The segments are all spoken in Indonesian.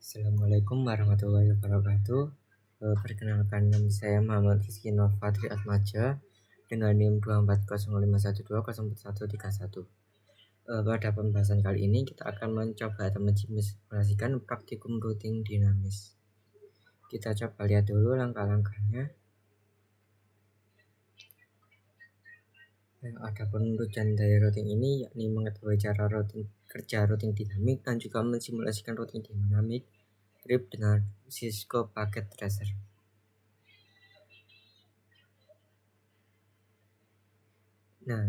Assalamualaikum warahmatullahi wabarakatuh. Perkenalkan nama saya Muhammad Rizky Novatri Atmaja dengan NIM 24051204131. Pada pembahasan kali ini kita akan mencoba atau mensimulasikan praktikum routing dinamis. Kita coba lihat dulu langkah-langkahnya. Ada penunjukan dari routing ini yakni mengetahui cara kerja routing dinamik dan juga mensimulasikan routing dinamik RIP dengan Cisco Packet Tracer. Nah,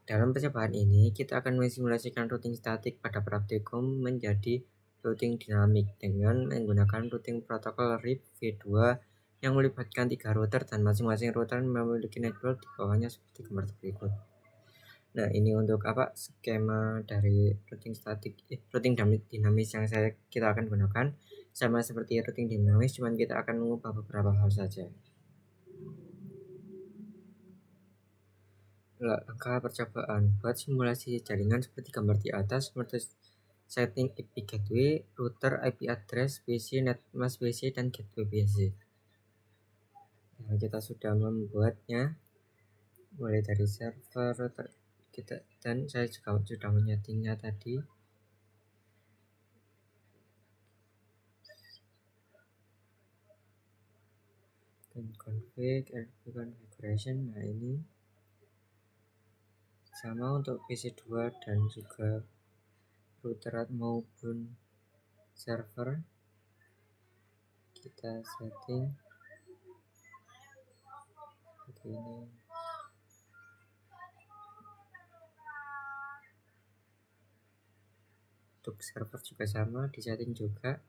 dalam percobaan ini kita akan mensimulasikan routing statik pada praktikum menjadi routing dinamik dengan menggunakan routing protokol RIP V2 yang melibatkan 3 router dan masing-masing router memiliki network di bawahnya seperti gambar berikut. Nah, ini untuk skema dari routing dinamis yang kita akan gunakan sama seperti routing dinamis, cuman kita akan mengubah beberapa hal saja. Langkah percobaan buat simulasi jaringan seperti gambar di atas, seperti setting IP gateway, router IP address, PC, netmask PC, dan gateway PC. Nah, kita sudah membuatnya mulai dari server router kita, dan saya juga sudah menyetingnya tadi. Dan config, RP configuration. Nah, ini sama untuk PC2 dan juga router maupun server. Kita setting seperti ini. Untuk server juga sama, di setting juga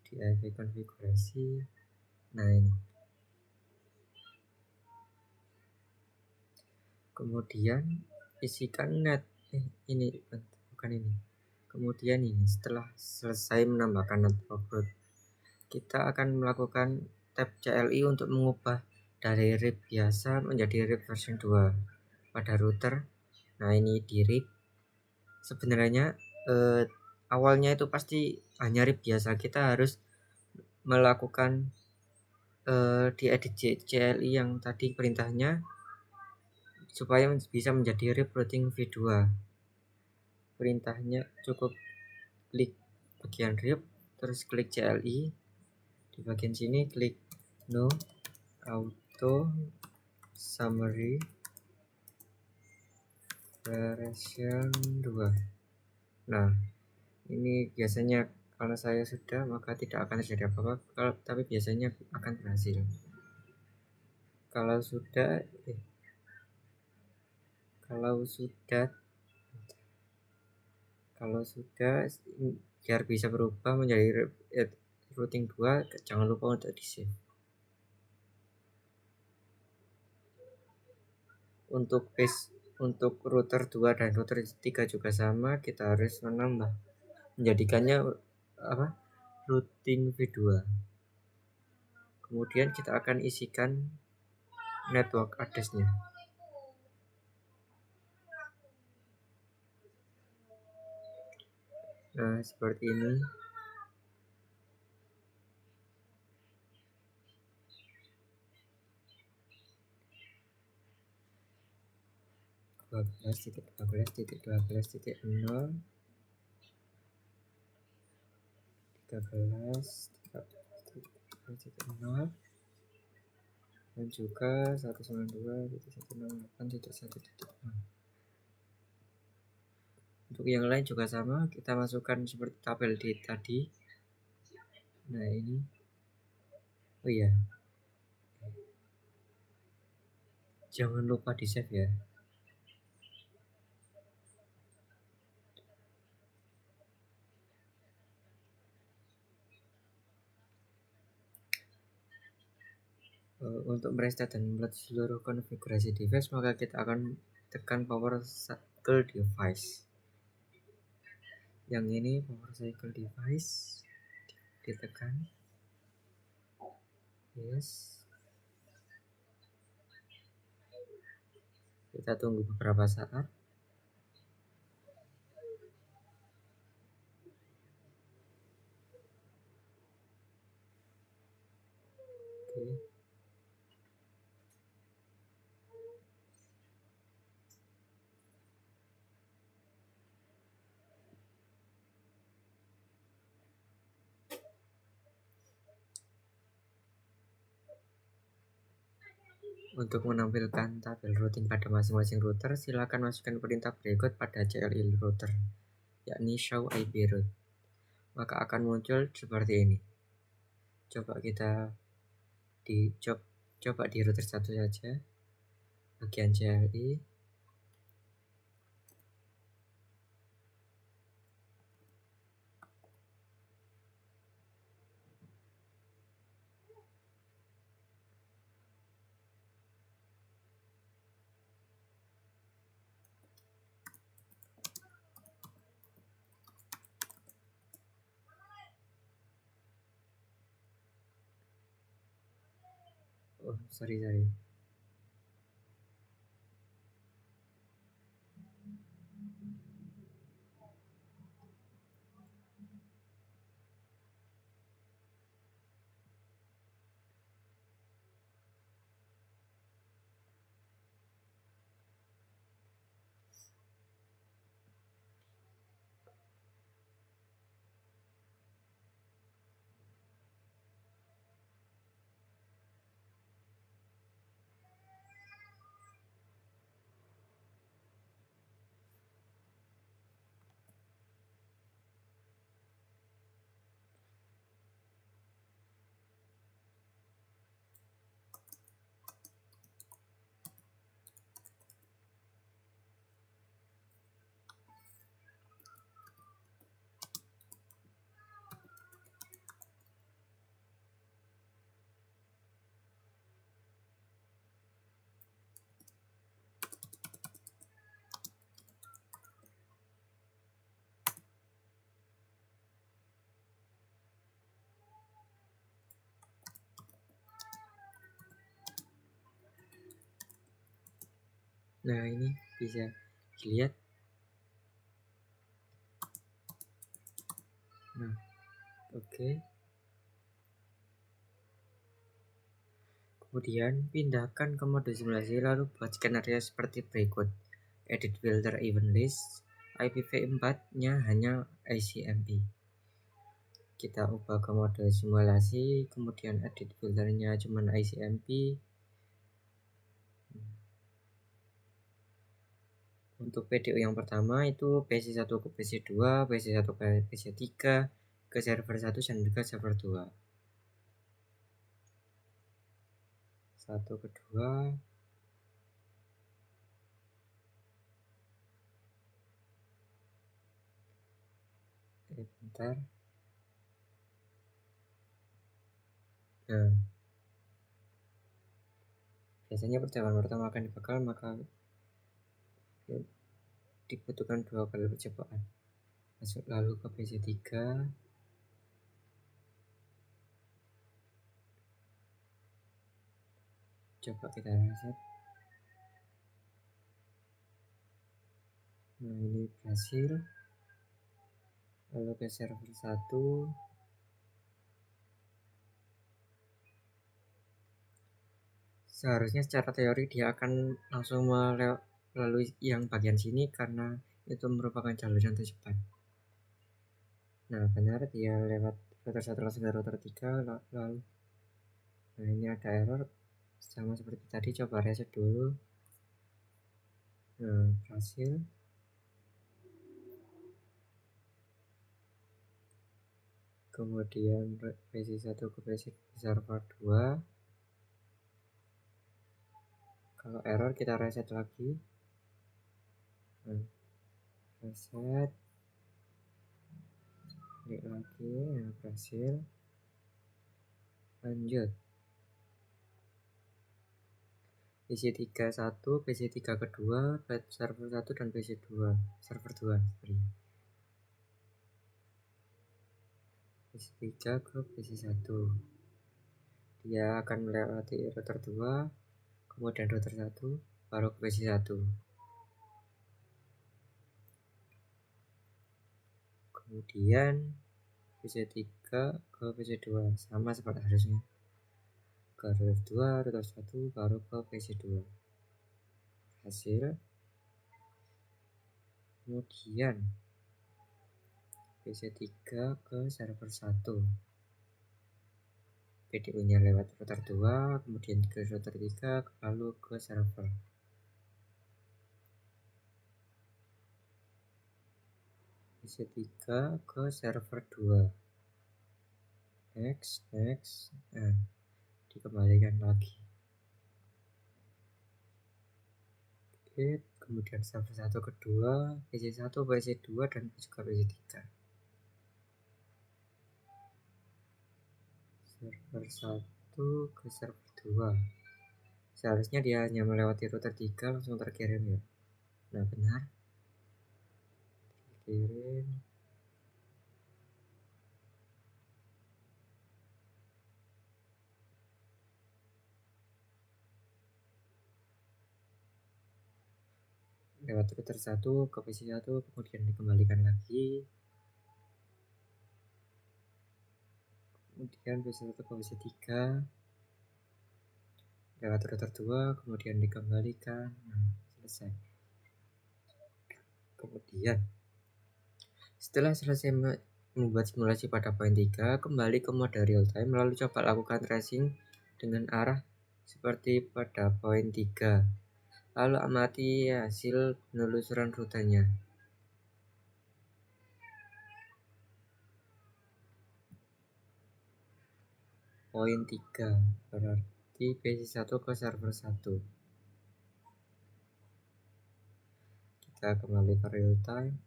di IP konfigurasi. Nah, ini kemudian isikan kemudian ini setelah selesai menambahkan network root, kita akan melakukan tab CLI untuk mengubah dari RIP biasa menjadi RIP version 2 pada router. Nah, ini di RIP sebenarnya awalnya itu pasti hanya RIP biasa. Kita harus melakukan di edit CLI yang tadi perintahnya supaya bisa menjadi RIP routing V2. Perintahnya cukup klik bagian RIP, terus klik CLI. Di bagian sini klik no auto summary version 2. Nah, ini biasanya kalau saya sudah, maka tidak akan terjadi apa-apa, tapi biasanya akan berhasil. Kalau sudah biar bisa berubah menjadi routing 2, jangan lupa untuk di save. Untuk router 2 dan router 3 juga sama, kita harus menjadikannya routing V2. Kemudian kita akan isikan network address-nya. Nah, seperti ini. titik 12.12.12.0 13.13.0 dan juga 192.168.1.0. Untuk yang lain juga sama, kita masukkan seperti tabel di tadi. Nah, ini jangan lupa di save ya. Untuk merestart dan membuat seluruh konfigurasi device, maka kita akan tekan power cycle device. Yang ini power cycle device ditekan. Yes. Kita tunggu beberapa saat. Untuk menampilkan tabel routing pada masing-masing router, silakan masukkan perintah berikut pada CLI router, yakni show IP route. Maka akan muncul seperti ini. Coba kita coba di router 1 saja, bagian CLI. Oh, sorry. Nah, ini bisa dilihat. Nah, oke. Kemudian pindahkan ke mode simulasi, lalu buat skenario seperti berikut. Edit filter event list, IPv4 nya hanya ICMP. Kita ubah ke mode simulasi, kemudian edit filternya cuman ICMP. Untuk PDU yang pertama itu PC1 ke PC2, PC1 ke PC3, ke server 1 dan juga server 2. 1 ke 2. Bentar. Nah, biasanya percobaan pertama akan dibakar, maka dibutuhkan 2 kali percobaan. Masuk lalu ke PC3. Coba kita reset. Nah, ini berhasil. Lalu ke server 1. Seharusnya secara teori dia akan langsung melalui yang bagian sini karena itu merupakan jalur yang tercepat. Nah, benar dia lewat router 1 langsung ke router 3 lalu. Nah, ini ada error sama seperti tadi, coba reset dulu. Nah, berhasil. Kemudian PC1 ke PC server 2. Kalau error kita reset lagi. Nah, reset. Klik lagi. Nah, berhasil. Lanjut. PC3 1, PC3 kedua, server 1 dan PC2, server 2, sorry. PC3 ke PC1. Dia akan melewati router 2, kemudian router 1, baru ke PC1. Kemudian PC3 ke PC2, sama seperti harusnya. Ke router 2, router 1, baru ke PC2. Hasil. Kemudian PC3 ke server 1. PDU-nya lewat router 2, kemudian ke router 3, lalu ke server. PC3 ke server 2. Next. Nah, dikembalikan lagi. Oke, kemudian server 1 ke 2, PC1, PC2, dan juga PC3. Server 1 ke server 2. Seharusnya dia hanya melewati router 3 langsung terkirim ya. Nah, benar. Kirim. Lewat router 1 ke PC1, kemudian dikembalikan lagi. Kemudian PC1 ke PC3. Lewat router 2, kemudian dikembalikan. Nah, selesai. Kemudian setelah selesai membuat simulasi pada poin 3, kembali ke mode real time, lalu coba lakukan tracing dengan arah seperti pada poin 3. Lalu amati hasil penelusuran rutenya. Poin 3 berarti PC1 ke server 1. Kita kembali ke real time.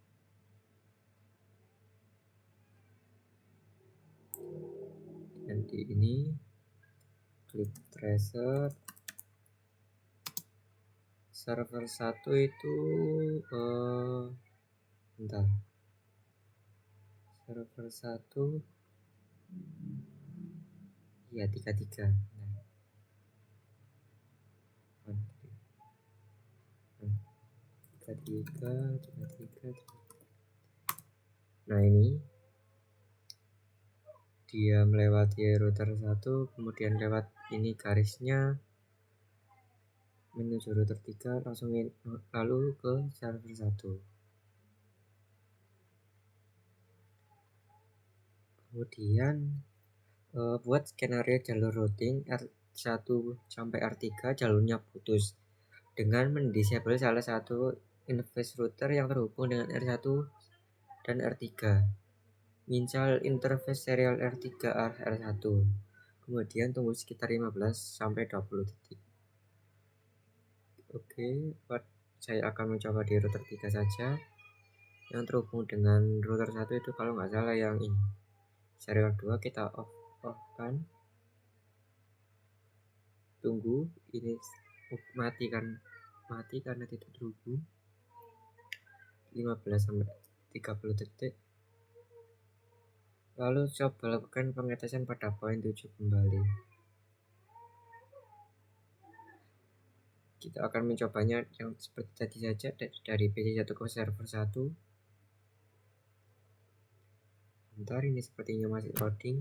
Dan di ini klik tracer. Server 1 itu bentar. Server 1 ya 33. Nah, 33. Nah, ini dia melewati router 1, kemudian lewat ini garisnya menuju router 3, langsung lalu ke server 1. Kemudian buat skenario jalur routing R1 sampai R3 jalurnya putus dengan mendisable salah satu interface router yang terhubung dengan R1 dan R3. Install interface serial R3 R1. Kemudian tunggu sekitar 15 sampai 20 detik. Oke, saya akan mencoba di router 3 saja. Yang terhubung dengan router 1 itu kalau nggak salah yang ini. Serial 2 kita off kan. Tunggu ini mati karena tidak terhubung. 15 sampai 30 detik. Lalu coba lakukan pengetesan pada poin 7 kembali. Kita akan mencobanya yang seperti tadi saja dari PC1 ke server 1. Bentar, ini sepertinya masih loading.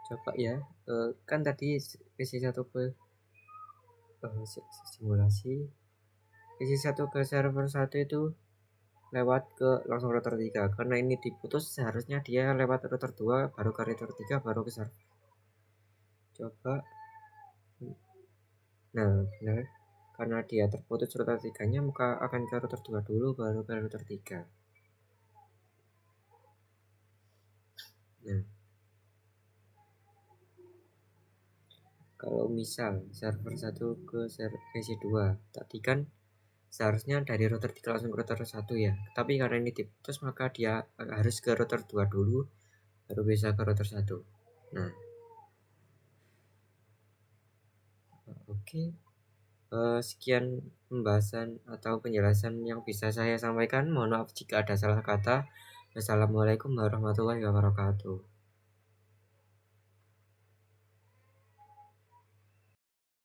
Coba ya, kan tadi PC1 ke simulasi. PC1 ke server 1 itu lewat ke langsung router 3. Karena ini diputus, seharusnya dia lewat router 2 baru ke router 3 baru ke server. Coba. Nah, benar. Karena dia terputus router 3-nya, maka akan ke router 2 dulu baru ke router 3. Nah, kalau misal server 1 ke PC2, tadi kan seharusnya dari router 3 langsung ke router 1 ya. Tapi karena ini diputus, maka dia harus ke router 2 dulu baru bisa ke router 1. Nah, oke. Sekian pembahasan atau penjelasan yang bisa saya sampaikan. Mohon maaf jika ada salah kata. Wassalamualaikum warahmatullahi wabarakatuh.